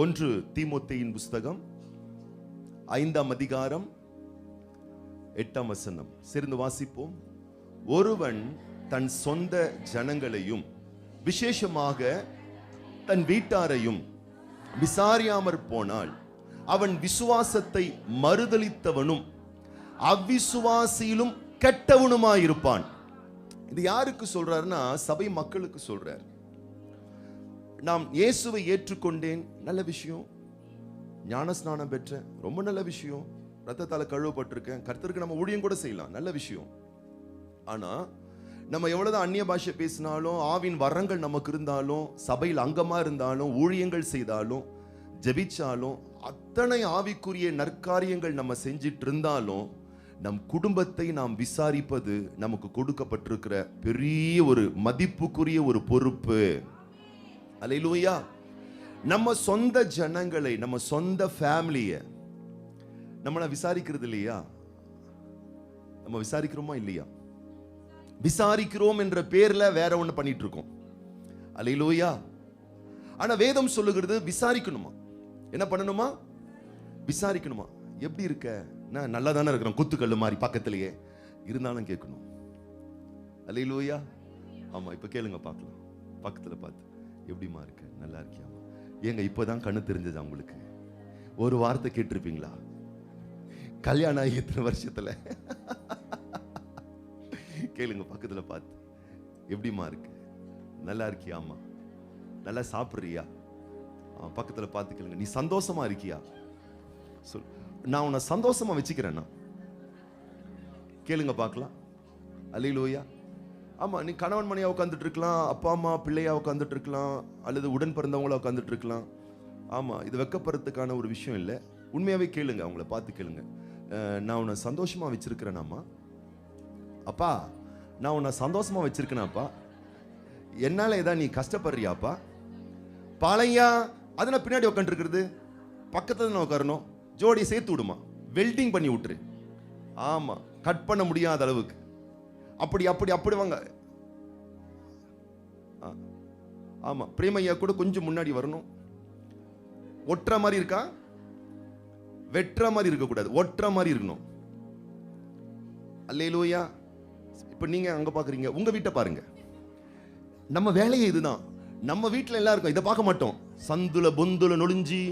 1 தீமோத்தேயின் புஸ்தகம் 5ஆம் அதிகாரம் 8ஆம் வசனம் சேர்ந்து வாசிப்போம். ஒருவன் தன் சொந்த ஜனங்களையும் விசேஷமாக தன் வீட்டாரையும் விசாரியாமற் போனால் அவன் விசுவாசத்தை மறுதலித்தவனும் அவ்விசுவாசியிலும் கெட்டவனுமாயிருப்பான். இது யாருக்கு சொல்றாருன்னா சபை மக்களுக்கு சொல்றார். நாம் இயேசுவை ஏற்றுக்கொண்டேன், நல்ல விஷயம். ஞானஸ்நானம் பெற்றேன், ரொம்ப நல்ல விஷயம். ரத்தத்தால கழுவப்பட்டிருக்கேன், கர்த்தருக்கு நம்ம ஊழியம் கூட செய்யலாம், நல்ல விஷயம். ஆனா நம்ம எவ்வளவுதான் அந்நிய பாஷை பேசினாலும், ஆவின் வரங்கள் நமக்கு இருந்தாலும், சபையில் அங்கமா இருந்தாலும், ஊழியங்கள் செய்தாலும், ஜெபிச்சாலும், அத்தனை ஆவிக்குரிய நற்காரியங்கள் நம்ம செஞ்சிட்டு இருந்தாலும், நம் குடும்பத்தை நாம் விசாரிப்பது நமக்கு கொடுக்கப்பட்டிருக்கிற பெரிய ஒரு மதிப்புக்குரிய ஒரு பொறுப்பு. அல்லேலூயா. நம்ம சொந்த ஜனங்களை, நம்ம சொந்த ஃபேமிலியை நம்மள விசாரிக்கிறது இல்லையா? நம்ம விசாரிக்கிறோமா இல்லையா? விசாரிக்கிறோம் என்ற பேர்ல வேற ஒண்ணு பண்ணிட்டு இருக்கோம். அல்லேலூயா. ஆனா வேதம் சொல்லுகிறது விசாரிக்கணுமா. என்ன பண்ணணுமா? விசாரிக்கணுமா. எப்படி இருக்க? நான் நல்லா தானே இருக்கிறேன், குத்துக்கல்லு மாதிரி பக்கத்திலேயே இருந்தாலும் கேட்கணும். அல்லேலூயா. ஆமா, இப்ப கேளுங்க பார்க்கலாம். பக்கத்துல பார்த்து எப்படிமா இருக்க, நல்லா இருக்கியாமா? ஏங்க இப்பதான் கண்ணு தெரிஞ்சது உங்களுக்கு? ஒரு வார்த்தை கேட்டிருப்பீங்களா? கல்யாணம் ஆகி எத்தனை வருஷத்துல? கேளுங்க பக்கத்துல பார்த்து, எப்படிமா இருக்கு, நல்லா இருக்கியாமா, நல்லா சாப்பிடுறியா? பக்கத்துல பார்த்து கேளுங்க, நீ சந்தோஷமா இருக்கியா? சொல், நான் உன்னை சந்தோஷமா வச்சுக்கிறேன்னா. கேளுங்க பார்க்கலாம். அல்லேலூயா. ஆமா, நீ கணவன் மனையா உட்காந்துட்டு இருக்கலாம், அப்பா அம்மா பிள்ளையா உட்காந்துட்டு இருக்கலாம், அல்லது உடன் பிறந்தவங்களா உட்காந்துட்டு இருக்கலாம். ஆமா, இது வெக்கப்படுறதுக்கான ஒரு விஷயம் இல்லை. உண்மையாவே கேளுங்க, அவங்கள பார்த்து கேளுங்க. நான் உன்னை சந்தோஷமா வச்சிருக்கிறேனாமா? அப்பா, நான் உன்னை சந்தோஷமா வச்சிருக்கேனாப்பா? என்னால ஏதா நீ கஷ்டப்படுறியாப்பா? பாலையா அதனை பின்னாடி உட்காந்து இருக்கிறது, பக்கத்துல நான் உட்காரணும். ஜோடி சேர்த்து விடுமா, வெல்டிங் பண்ணி விட்டுரு. ஆமா, கட் பண்ண முடியாத அளவுக்கு. அப்படி அப்படி அப்படி வாங்க. ஆமா, பிரேமையா கூட கொஞ்சம் முன்னாடி வரணும். ஒற்ற மாதிரி இருக்கா? வெற்ற மாதிரி இருக்க கூடாது, ஒற்ற மாதிரி இருக்கணும். அல்லேலூயா. இப்ப நீங்க அங்க பாக்குறீங்க, உங்க வீட்டை பாருங்க. நம்ம வேலையே இதுதான். நம்ம வீட்டுல எல்லாம் இருக்கும், இதை பார்க்க மாட்டோம். சந்துல பொந்துல நொழிஞ்சி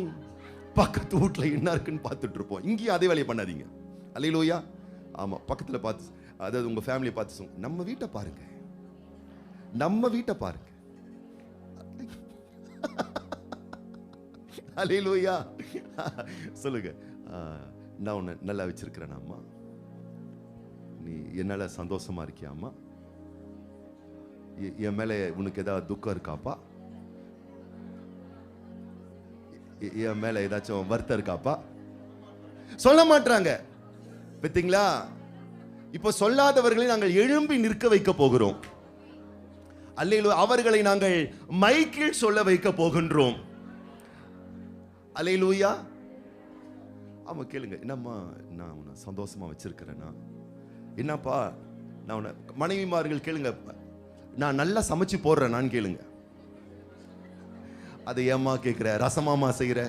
பக்கத்து வீட்டுல என்ன இருக்குன்னு பார்த்துட்டு இருப்போம். இங்கேயும் அதே வேலையை பண்ணாதீங்க. அல்லேலூயா. ஆமா, பக்கத்துல பார்த்து, அதாவது உங்க ஃபேமிலியை பார்த்து சொல்லுங்க, நம்ம வீட்டை பாருங்க, நம்ம வீட்டை பாருங்க. அல்லேலூயா. சொல்லுங்க, நான் உன்னை நல்லா வச்சிருக்கிறேன் அம்மா, நீ என்னால சந்தோஷமா இருக்கியாம்மா? என் மேல உனக்கு ஏதாவது துக்கம் இருக்காப்பா? என் மேல ஏதாச்சும் வருத்தம் இருக்காப்பா? சொல்ல மாட்டாங்க. பார்த்தீங்களா? இப்போ சொல்லாதவர்களை நாங்கள் எழும்பி நிற்க வைக்க போகிறோம். அல்லேலூயா. அவர்களை நாங்கள் மைக்கில் சொல்ல வைக்க போகின்றோம். அல்லேலூயா. ஆமா, கேளுங்க, என்னம்மா நான் உன்னை சந்தோஷமா வச்சிருக்கிறேன்னா? என்னப்பா நான் உன்னை, மனைவிமார்கள் கேளுங்க, நான் நல்லா சமைச்சு போடுறேன் நான் கேளுங்க. அதை ஏம்மா கேட்கிற? ரசமாமா செய்யற?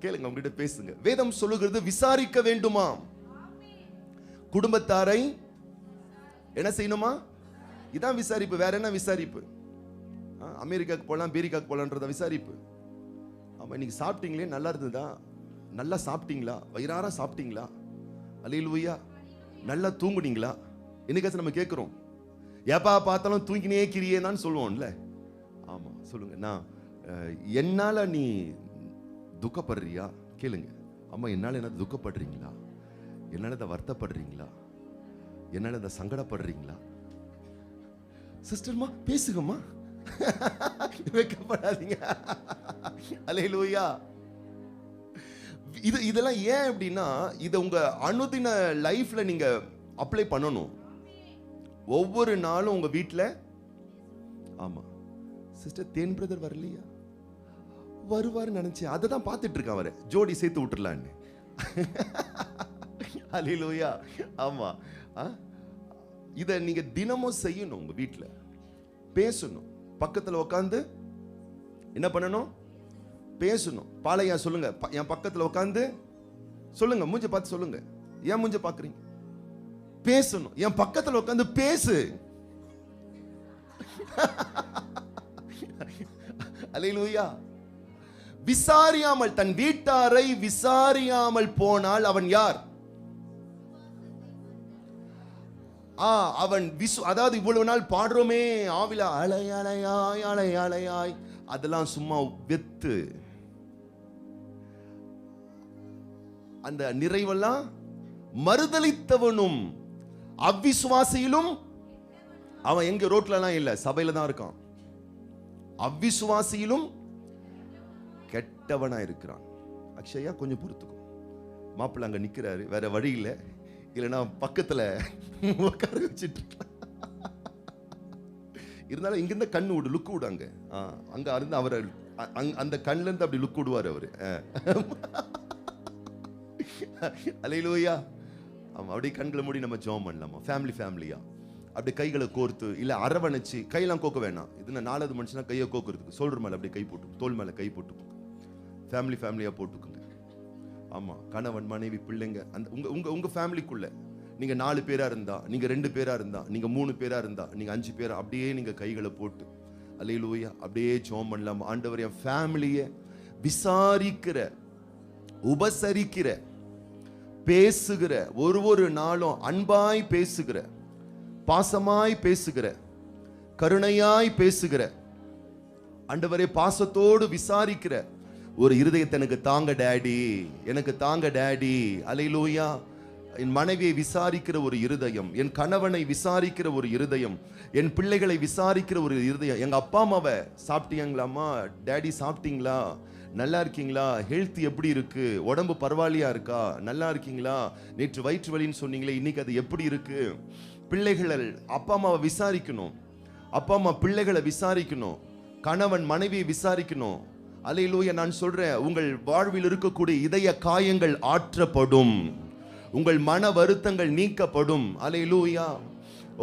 கேளுங்க, அவங்ககிட்ட பேசுங்க. வேதம் சொல்லுகிறது விசாரிக்க வேண்டுமா? குடும்பத்தாரை என்ன செய்யணுமா? இதான் விசாரிப்பு. வேற என்ன விசாரிப்பு? அமெரிக்காவுக்கு போகலாம், அமெரிக்காவுக்கு போகலான்றத விசாரிப்பு. ஆமா, இன்னைக்கு சாப்பிட்டீங்களே, நல்லா இருந்ததா? நல்லா சாப்பிட்டீங்களா? வயிறார சாப்பிட்டீங்களா? அல்லேலூயா. நல்லா தூங்குனீங்களா? என்னைக்காச்சும் நம்ம கேட்கிறோம். ஏப்பா பார்த்தாலும் தூங்கினே கிரியே தான் சொல்லுவோம்ல. ஆமா, சொல்லுங்க, நான் என்னால நீ துக்கப்படுறியா? கேளுங்க, அம்மா என்னால என்ன துக்கப்படுறீங்களா? என்னால இதை வருத்தப்படுறீங்களா? என்னால இதை சங்கடப்படுறீங்களா? சிஸ்டர்மா பேசுங்கம்மா, வெட்கப்படாதீங்க. அல்லேலூயா. இதெல்லாம் ஏன் அப்படின்னா, இதை உங்க அனுதின லைஃப்ல நீங்க அப்ளை பண்ணணும். ஒவ்வொரு நாளும் உங்க வீட்டுல. ஆமா சிஸ்டர், தேன் பிரதர் வரலையா? வருவாரு நினைச்சேன், அதை தான் பார்த்துட்டு இருக்கான். அவரை ஜோடி சேர்த்து விட்டுறலான்னு. அல்லேலூயா. ஆமா, இதை நீங்க தினமும் செய்யணும். உங்க வீட்டுல பேசணும். பக்கத்துல உட்காந்து என்ன பண்ணணும்? பேசணும். பாலையா சொல்லுங்க, என் பக்கத்துல உட்காந்து சொல்லுங்க, மூஞ்ச பார்த்து சொல்லுங்க. ஏன் மூஞ்ச பாக்குறீங்க? பேசணும். என் பக்கத்துல உட்காந்து பேசு. அல்லேலூயா. விசாரியாமல், தன் வீட்டாரை விசாரியாமல் போனால் அவன் யார்? அவன் அதாவது இவ்வளவு நாள் பாடுறோமே ஆவில அலையலையாய் அலையலையாய், அதெல்லாம் சும்மா வெத்து. அந்த நிறைவெல்லாம் மறுதலித்தவனும் அவ்விசுவாசியிலும், அவன் எங்க ரோட்ல எல்லாம் இல்ல, சபையில தான் இருக்கான். அவ்விசுவாசியிலும் கெட்டவனா இருக்கிறான். அக்ஷயா கொஞ்சம் பொறுத்துக்கும், மாப்பிள்ள அங்க நிக்கிறாரு, வேற வழி இல்ல, இல்லைன்னா பக்கத்துல உட்கார வச்சுட்டு இருந்தாலும் இங்கிருந்த கண்ணு விடு, லுக் விடாங்க. அங்க இருந்து அவர் அந்த கண்ணுல இருந்து அப்படி லுக் விடுவார் அவரு. அல்லேலூயா. ஆமா, அப்படியே கண்களை மூடி நம்ம ஜெபம் பண்ணலாமா? ஃபேமிலியா அப்படி கைகளை கோர்த்து, இல்ல அரவணைச்சு. கையெல்லாம் கோக்க வேணாம். இதுல 4வது மனுஷனா கையை கோக்குறதுக்கு சோல்டர் மேல அப்படியே கை போட்டு, தோல் மேல கை போட்டுக்கோங்க. ஃபேமிலியா போட்டுக்கோங்க. ஆமா, கணவன் மனைவி பிள்ளைங்க, அந்த உங்க ஃபேமிலிக்குள்ள நீங்க 4 பேரா இருந்தா, நீங்க 2 பேரா இருந்தா, நீங்க 3 பேரா இருந்தா, நீங்க 5 பேரா, அப்படியே நீங்க கைகளை போட்டு அல்லேலூயா அப்படியே ஜெபம் பண்ணலாம். ஆண்டவர், என் ஃபேமிலியை விசாரிக்கிற, உபசரிக்கிற, பேசுகிற, ஒரு நாளும் அன்பாய் பேசுகிற, பாசமாய் பேசுகிற, கருணையாய் பேசுகிற, ஆண்டவரே பாசத்தோடு விசாரிக்கிற ஒரு இருதயத்தை எனக்கு தாங்க டாடி, எனக்கு தாங்க டாடி. அல்லேலூயா. என் மனைவியை விசாரிக்கிற ஒரு இருதயம், என் கணவனை விசாரிக்கிற ஒரு இருதயம், என் பிள்ளைகளை விசாரிக்கிற ஒரு இருதயம். எங்க அப்பா அம்மாவை சாப்பிட்டீங்களாமா, டாடி சாப்பிட்டீங்களா, நல்லா இருக்கீங்களா, ஹெல்த் எப்படி இருக்கு, உடம்பு பரவாயில்லையா இருக்கா, நல்லா இருக்கீங்களா, நேற்று வயிற்று வலின்னு சொன்னீங்களே, இன்னைக்கு அது எப்படி இருக்கு. பிள்ளைகள் அப்பா அம்மாவை விசாரிக்கணும், அப்பா அம்மா பிள்ளைகளை விசாரிக்கணும், கணவன் மனைவியை விசாரிக்கணும். அல்லேலூயா. நான் சொல்றேன், உங்கள் வாழ்வில் இருக்கக்கூடிய இதய காயங்கள் ஆற்றப்படும், உங்கள் மன வருத்தங்கள் நீக்கப்படும். அல்லேலூயா.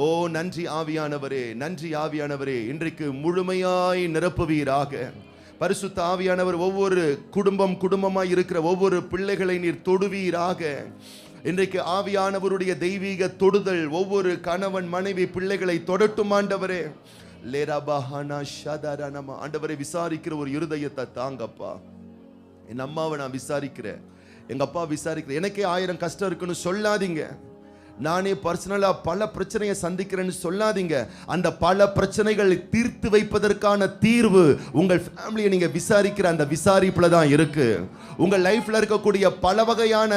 ஓ நன்றி ஆவியானவரே, நன்றி ஆவியானவரே, இன்றைக்கு முழுமையாய் நிரப்புவீராக. பரிசுத்த ஆவியானவர் ஒவ்வொரு குடும்பமாய் இருக்கிற ஒவ்வொரு பிள்ளைகளை நீர் தொடுவீராக. இன்றைக்கு ஆவியானவருடைய தெய்வீக தொடுதல் ஒவ்வொரு கணவன் மனைவி பிள்ளைகளை தொடட்டும் ஆண்டவரே. ஆண்டவரை விசாரிக்கிற ஒரு இருதயத்தை தாங்கப்பா. என் அம்மாவை நான் விசாரிக்கிறேன், எங்க அப்பா விசாரிக்கிறேன். எனக்கே 1000 கஷ்டம் இருக்குன்னு சொல்லாதீங்க. நானே பர்சனலா பல பிரச்சனையை சந்திக்கிறேன்னு சொல்லாதீங்க. அந்த பல பிரச்சனைகளை தீர்த்து வைப்பதற்கான தீர்வு உங்கள் ஃபேமிலியை நீங்க விசாரிக்கிற அந்த விசாரிப்புல தான் இருக்கு. உங்கள் லைஃப்ல இருக்கக்கூடிய பல வகையான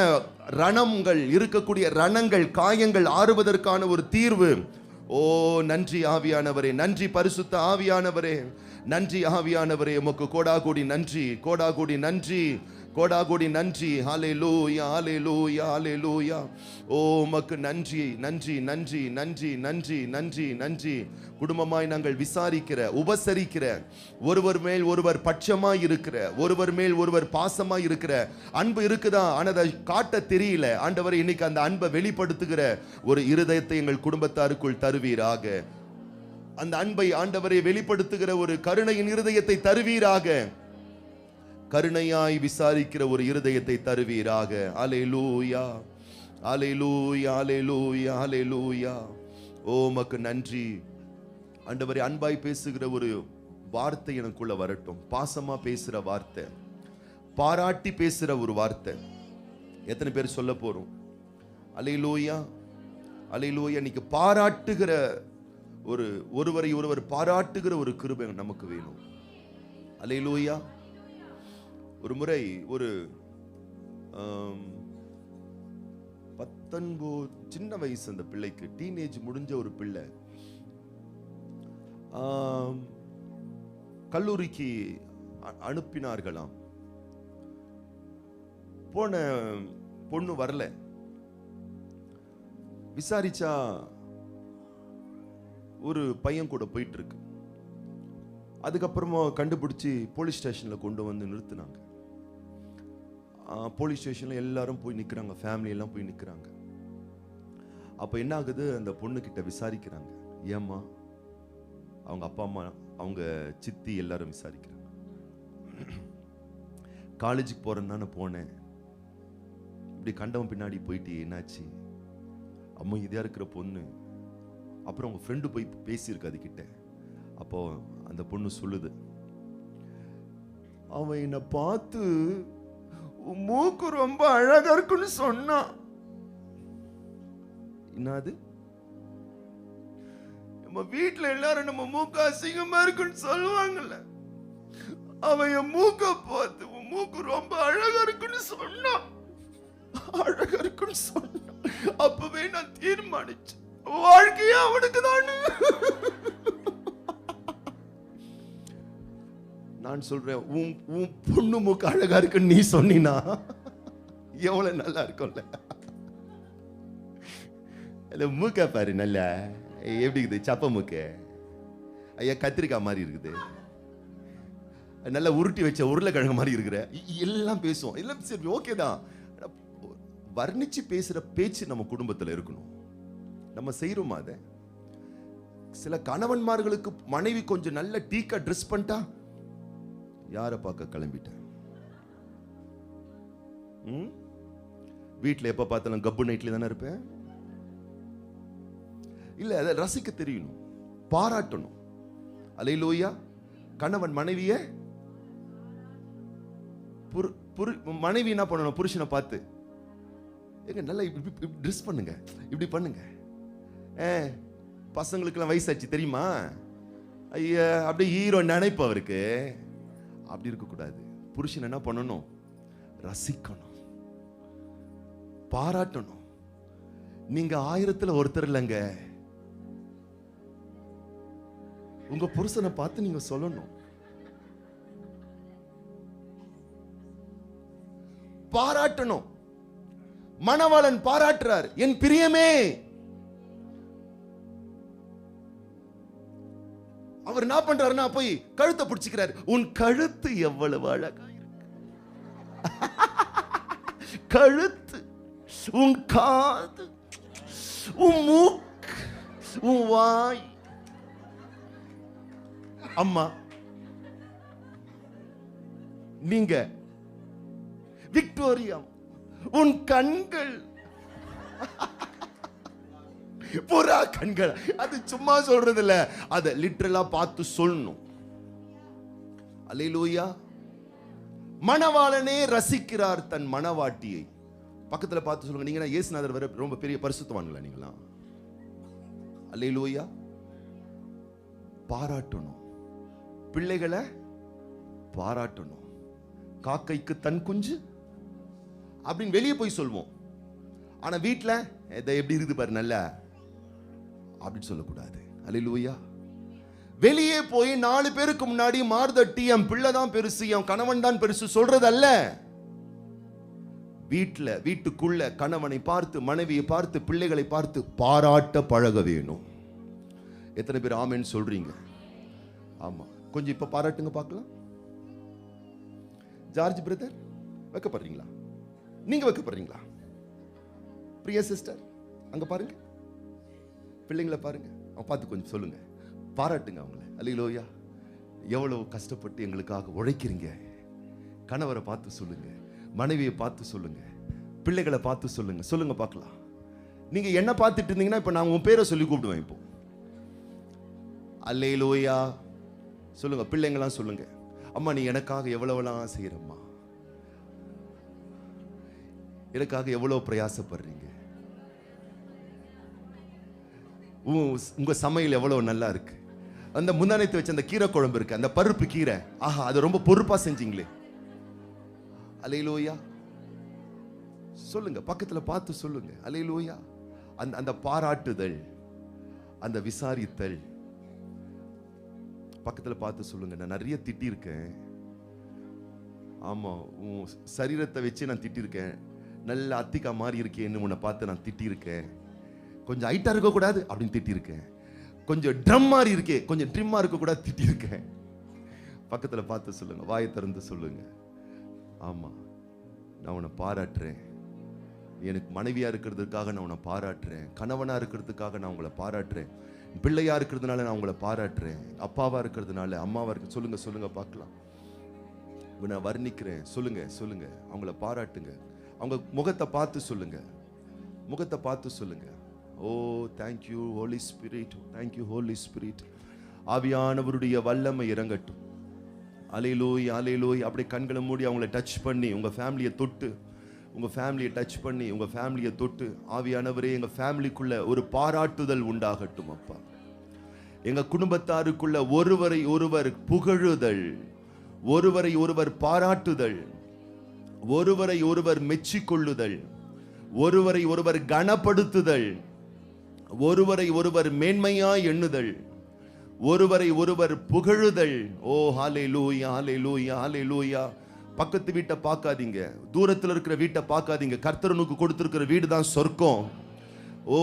ரணங்கள், இருக்கக்கூடிய ரணங்கள், காயங்கள் ஆறுவதற்கான ஒரு தீர்வு. ஓ நன்றி ஆவியானவரே, நன்றி பரிசுத்த ஆவியானவரே, நன்றி ஆவியானவரே. உமக்கு கோடாகோடி நன்றி, கோடாகோடி நன்றி, கோடாகோடி நன்றி. ஹல்லேலூயா, ஹல்லேலூயா, ஹல்லேலூயா. ஓ உமக்கு நன்றி, நன்றி, நன்றி, நன்றி, நன்றி, நன்றி, நன்றி. குடும்பமாய் நாங்கள் விசாரிக்கிற, உபசரிக்கிற, ஒருவர் மேல் ஒருவர் பட்சமாய் இருக்கிற, ஒருவர் மேல் ஒருவர் பாசமாய் இருக்கிற அன்பு இருக்குதா, ஆனால் அதை காட்ட தெரியல. ஆண்டவரே, இன்னைக்கு அந்த அன்பை வெளிப்படுத்துகிற ஒரு இருதயத்தை எங்கள் குடும்பத்தாருக்குள் தருவீராக. அந்த அன்பை ஆண்டவரை வெளிப்படுத்துகிற ஒரு கருணையின் இருதயத்தை தருவீராக. கருணையாய் விசாரிக்கிற ஒரு இருதயத்தை தருவீராக. அல்லேலூயா, அல்லேலூயா, அல்லேலூயா, அல்லேலூயா. ஓ உமக்கு நன்றி ஆண்டவரே. அன்பாய் பேசுகிற ஒரு வார்த்தை எனக்குள்ள வரட்டும். பாசமா பேசுற வார்த்தை, பாராட்டி பேசுற ஒரு வார்த்தை. எத்தனை பேர் சொல்ல போறோம்? அல்லேலூயா, அல்லேலூயா. இன்னைக்கு பாராட்டுகிற ஒருவரை ஒருவர் பாராட்டுகிற ஒரு கிருபை நமக்கு வேணும். அல்லேலூயா. ஒரு முறை ஒரு 19 சின்ன வயசு, அந்த பிள்ளைக்கு டீனேஜ் முடிஞ்ச ஒரு பிள்ளை கல்லூரிக்கு அனுப்பினார்களாம். போன பொண்ணு வரல. விசாரிச்சா ஒரு பையன் கூட போயிட்டு இருக்கு. அதுக்கப்புறமா கண்டுபிடிச்சி போலீஸ் ஸ்டேஷன்ல கொண்டு வந்து நிறுத்தினாங்க. போலீஸ் ஸ்டேஷன்ல எல்லாரும் போய் நிக்கிறாங்க, ஃபேமிலி எல்லாம் போய் நிக்கிறாங்க. அப்ப என்ன ஆகுது, அந்த பொண்ணு கிட்ட விசாரிக்கிறாங்க, ஏம்மா அவங்க அப்பா அம்மா, அவங்க சித்தி எல்லாரும் விசாரிக்கிறாங்க. காலேஜுக்கு போறேன்னு தானே போனேன், இப்படி கண்டவன் பின்னாடி போயிட்டு என்னாச்சு? அம்மா இதா இருக்கிற பொண்ணு. அப்புறம் அவங்க ஃப்ரெண்டு போய் பேசியிருக்கு அதுக்கிட்ட. அப்போ அந்த பொண்ணு சொல்லுது, அவன் என்னை பார்த்து உன் மூக்கு ரொம்ப அழகா இருக்குன்னு சொன்னான். என்னது? நம்ம வீட்டுல எல்லாரும் நம்ம மூக்கு அசிங்கமா இருக்குன்னு சொல்லுவாங்கல்ல, அவன் என் மூக்க பார்த்து உன் மூக்கு ரொம்ப அழகா இருக்குன்னு சொன்னான். அழகா இருக்குன்னு சொன்னான். அப்பவே நான் தீர்மானிச்சேன், வாழ்க்கையே அவனுக்கு தான். நான் சொல்றேன், உன் பொண்ணு மூக்கு அழகா இருக்குன்னு நீ சொன்னா எவ்வளவு நல்லா இருக்கும்ல. மூக்க பாரு, நல்ல எப்படி இருக்குது, சப்ப மூக்கு, ஐயா கத்திரிக்காய் மாதிரி இருக்குது, நல்லா உருட்டி வச்ச உருளைக்கிழங்கு மாதிரி இருக்கிற, எல்லாம் பேசுவோம். எல்லாம் சரி, ஓகே தான். வர்ணிச்சு பேசுற பேச்சு நம்ம குடும்பத்தில் இருக்கணும். நம்ம செய்யறோமா அதை? சில கணவன்மார்களுக்கு மனைவி கொஞ்சம் நல்ல டீக்கா ட்ரெஸ் பண்ணிட்டா, யாரை பார்க்க கிளம்பிட்டேன்? வீட்டில் எப்ப பார்த்தாலும் கப்பு நைட்ல தானே இருப்பேன். இல்ல, அதை ரசிக்க தெரியணும், பாராட்டணும். அல்லேலூயா. கணவன் மனைவிய மனைவி என்ன பண்ணணும்? புருஷனை பார்த்து, எங்க நல்லா இப்படி ட்ரெஸ் பண்ணுங்க, இப்படி பண்ணுங்க. பசங்களுக்கெல்லாம் வயசாச்சு தெரியுமா? ஐயா, அப்படியே ஹீரோ நினைப்பு அவருக்கு. அப்படி இருக்கக்கூடாது. புருஷன் என்ன பண்ணணும்? ரசிக்கணும், பாராட்டணும். நீங்க 1000ல் ஒருத்தர் இல்லைங்க. உங்க புருஷனை பார்த்து நீங்க சொல்லணும், பாராட்டணும். மணவாளன் பாராட்டுறார், என் பிரியமே. அவர் என்ன பண்றாருன்னா போய் கழுத்தை பிடிச்சுக்கிறார். உன் கழுத்து எவ்வளவு அழகா இருக்கு, கழுத்து, உன் காது, உன் மூக்கு, உன் வாய். அம்மா நீங்க விக்டோரியா, உன் கண்கள், புறா கண்கள். அது சும்மா சொல்றது இல்ல, அதை லிட்டரலா பார்த்து சொல்லணும். அல்லேலூயா. மணவாளனே ரசிக்கிறார் தன் மணவாட்டியை. பக்கத்துல பார்த்து சொல்லுங்க, நீங்க இயேசுநாதர் வர ரொம்ப பெரிய பரிசுத்தவான்களா நீங்களா? அல்லேலூயா. பாராட்டணும், பிள்ளைகளை பாராட்டணும். காக்கைக்கு தன் குஞ்சு அப்படின்னு வெளியே போய் சொல்வோம். ஆனா வீட்டுல எப்படி இருக்குது பாரு நல்ல அப்படின்னு சொல்லக்கூடாது. அல்லேலூயா. வெளியே போய் 4 பேருக்கு முன்னாடி மார்தட்டி என் பிள்ளை தான் பெருசு, என் கணவன் தான் பெருசு சொல்றது அல்ல. வீட்டுக்குள்ள கணவனை பார்த்து, மனைவியை பார்த்து, பிள்ளைகளை பார்த்து பாராட்ட பழக வேணும். எத்தனை பேர் ஆமென்னு சொல்றீங்க? ஆமா, கொஞ்சம் இப்ப பாராட்டுங்க பார்க்கலாம். ஜார்ஜ் பிரதர் வைக்கப்படுறீங்களா? நீங்க வைக்கப்படுறீங்களா? பிரியா சிஸ்டர் அங்க பாருங்க, பிள்ளைங்களை பாருங்க, அவங்க பார்த்து கொஞ்சம் சொல்லுங்க, பாராட்டுங்க அவங்கள. அல்லேலூயா. எவ்வளவு கஷ்டப்பட்டு எங்களுக்காக உழைக்கிறீங்க. கணவரை பார்த்து சொல்லுங்க, மனைவியை பார்த்து சொல்லுங்க, பிள்ளைகளை பார்த்து சொல்லுங்க. சொல்லுங்க பார்க்கலாம். நீங்க என்ன பார்த்துட்டு இருந்தீங்கன்னா இப்ப நான் உன் பேரை சொல்லி கூப்பிடுவேன். இப்போ அல்லேலூயா சொல்லுங்க. பிள்ளைங்களாம் சொல்லுங்க, அம்மா நீ எனக்காக எவ்வளவுலாம் செய்யறம்மா, எனக்காக எவ்வளவு பிரயாசப்படுறீங்க, உங்க சமையல் எவ்வளவு நல்லா இருக்கு, அந்த முந்தானத்தை வச்சு அந்த கீரை குழம்பு இருக்கு, அந்த பருப்பு கீரை, ஆஹா அதை ரொம்ப பொறுப்பா செஞ்சீங்களே. அல்லேலூயா சொல்லுங்க, பக்கத்துல பார்த்து சொல்லுங்க. அல்லேலூயா. அந்த பாராட்டுதல், அந்த விசாரித்தல், பக்கத்துல பார்த்து சொல்லுங்க. நான் நிறைய திட்டிருக்கேன், ஆமா உன் சரீரத்தை வச்சு நான் திட்டிருக்கேன், நல்ல அத்திக்கா மாறி இருக்கேன்னு உன்னை பார்த்து நான் திட்டிருக்கேன், கொஞ்சம் ஹைட்டா இருக்க கூடாது அப்படின்னு திட்டிருக்கேன், கொஞ்சம் ட்ரம் மாதிரி இருக்கே கொஞ்சம் ட்ரிம்மா இருக்க கூடாது திட்டிருக்கேன். பக்கத்துல பார்த்து சொல்லுங்க, வாயை திறந்து சொல்லுங்க. ஆமா நான் உன்னை பாராட்டுறேன், எனக்கு மனைவியா இருக்கிறதுக்காக நான் உன்னை பாராட்டுறேன், கணவனா இருக்கிறதுக்காக நான் உங்களை பாராட்டுறேன், பிள்ளையா இருக்கிறதுனால நான் உங்களை பாராட்டுறேன், அப்பாவா இருக்கிறதுனால, அம்மாவா இருக்கு. சொல்லுங்க சொல்லுங்க பார்க்கலாம். நான் வர்ணிக்கிறேன். சொல்லுங்க சொல்லுங்க, அவங்கள பாராட்டுங்க. அவங்க முகத்தை பார்த்து சொல்லுங்க, முகத்தை பார்த்து சொல்லுங்க. Oh thank you holy spirit, thank you holy spirit. ஆவியானவருடைய வல்லமை இறங்கட்டும். அல்லேலூயா அல்லேலூயா. அப்படியே கண்களை மூடி அவங்கள டச் பண்ணி, உங்க ஃபேமிலியை தொட்டு, உங்க ஃபேமிலியை டச் பண்ணி, உங்க ஃபேமிலியை தொட்டு, ஆவியானவரே எங்க ஃபேமிலிக்குள்ள ஒரு பாராட்டுதல் உண்டாகட்டும் அப்பா. எங்க குடும்பத்தாருக்குள்ள ஒருவரை ஒருவர் புகழுதல், ஒருவரை ஒருவர் பாராட்டுதல், ஒருவரை ஒருவர் மெச்சிக்கொள்ளுதல், ஒருவரை ஒருவர் கனப்படுத்துதல், ஒருவரை ஒருவர் மேன்மையாய் எண்ணுதல், ஒருவரை ஒருவர் புகழுதல். ஓ ஹல்லேலூயா ஹல்லேலூயா ஹல்லேலூயா. பக்கத்து வீட்டை பார்க்காதீங்க, தூரத்தில் இருக்கிற வீட்டை பார்க்காதீங்க. கர்த்தரனுக்கு கொடுத்திருக்கிற வீடு தான் சொர்க்கம். ஓ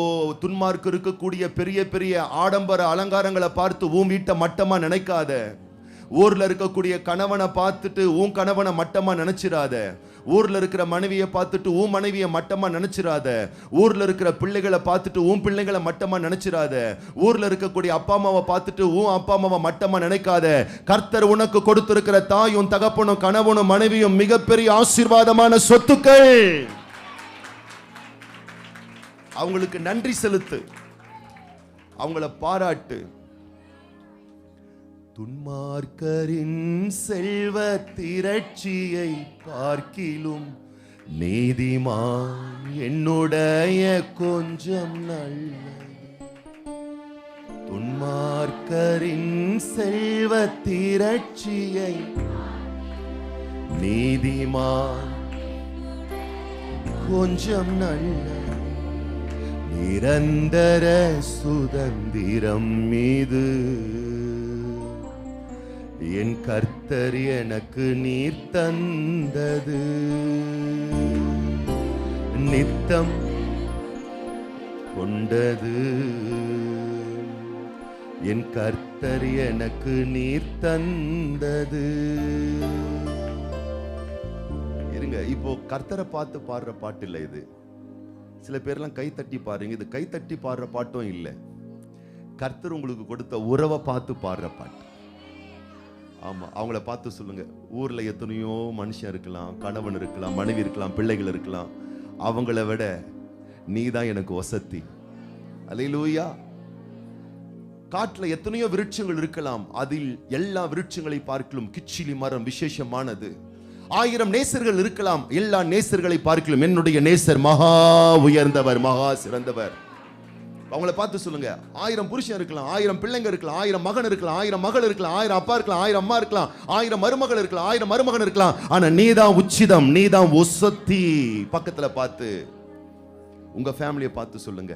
துன்மார்க்கு இருக்கக்கூடிய பெரிய பெரிய ஆடம்பர அலங்காரங்களை பார்த்து உன் வீட்டை மட்டமா நினைக்காத. ஊர்ல இருக்கக்கூடிய கணவனை பார்த்துட்டு உன் கணவனை மட்டமா நினைச்சிராத. ஊர்ல இருக்கிற மனைவியை பார்த்துட்டு உன் மனைவியை மட்டமா நினைச்சிராத. ஊர்ல இருக்கிற பிள்ளைகளை பார்த்துட்டு உன் பிள்ளைகளை மட்டமா நினைச்சிராத. ஊர்ல இருக்கக்கூடிய அப்பா அம்மாவை பார்த்துட்டு உன் அப்பா அம்மாவை மட்டமா நினைக்காத. கர்த்தர் உனக்கு கொடுத்திருக்கிற தாயும் தகப்பனும் கணவனும் மனைவியும் மிகப்பெரிய ஆசீர்வாதமான சொத்துக்கள். அவங்களுக்கு நன்றி செலுத்து, அவங்கள பாராட்டு. துன்மார்க்கரின் செல்வ திரட்சியை பார்க்கிலும் நீதிமான் என்னுடைய கொஞ்சம் நல்லது. துன்மார்க்கரின் செல்வ திரட்சியை நீதிமான் கொஞ்சம் நல்லது. நிரந்தர சுதந்திரம் மீது என் கர்த்தர் எனக்கு நீர் தந்தது. நித்தம் கொண்டது என் கர்த்தர் எனக்கு நீர் தந்தது. இருங்க, இப்போ கர்த்தரை பார்த்து பாடுற பாட்டு இல்லை இது. சில பேர்லாம் கை தட்டி பாருங்க, இது கை தட்டி பாடுற பாட்டும் இல்லை. கர்த்தர் உங்களுக்கு கொடுத்த உறவை பார்த்து பாடுற பாட்டு. ஆமா, அவங்கள பார்த்து சொல்லுங்க. ஊர்ல எத்தனையோ மனுஷன் இருக்கலாம், கணவன் இருக்கலாம், மனைவி இருக்கலாம், பிள்ளைகள் இருக்கலாம். அவங்கள விட நீதான் எனக்கு வசதி. அல்லேலூயா. காட்டுல எத்தனையோ விருட்சங்கள் இருக்கலாம், அதில் எல்லா விருட்சங்களை பார்க்கலும் கிச்சிலி மரம் விசேஷமானது. 1000 நேசர்கள் இருக்கலாம், எல்லா நேசர்களை பார்க்கலும் என்னுடைய நேசர் மகா உயர்ந்தவர், மகா சிறந்தவர். அவங்கள பார்த்து சொல்லுங்க. 1000 புருஷன் இருக்கலாம், 1000 பிள்ளைங்க இருக்கலாம், 1000 மகன் இருக்கலாம், 1000 மகள் இருக்கலாம், 1000 அப்பா இருக்கலாம், 1000 அம்மா இருக்கலாம், 1000 மருமகள் இருக்கலாம், 1000 மருமகன் இருக்கலாம். ஆனா நீதான் உச்சிதம், நீதான் ஒசத்தி. பக்கத்துல பார்த்து உங்க ஃபேமிலியை பார்த்து சொல்லுங்க,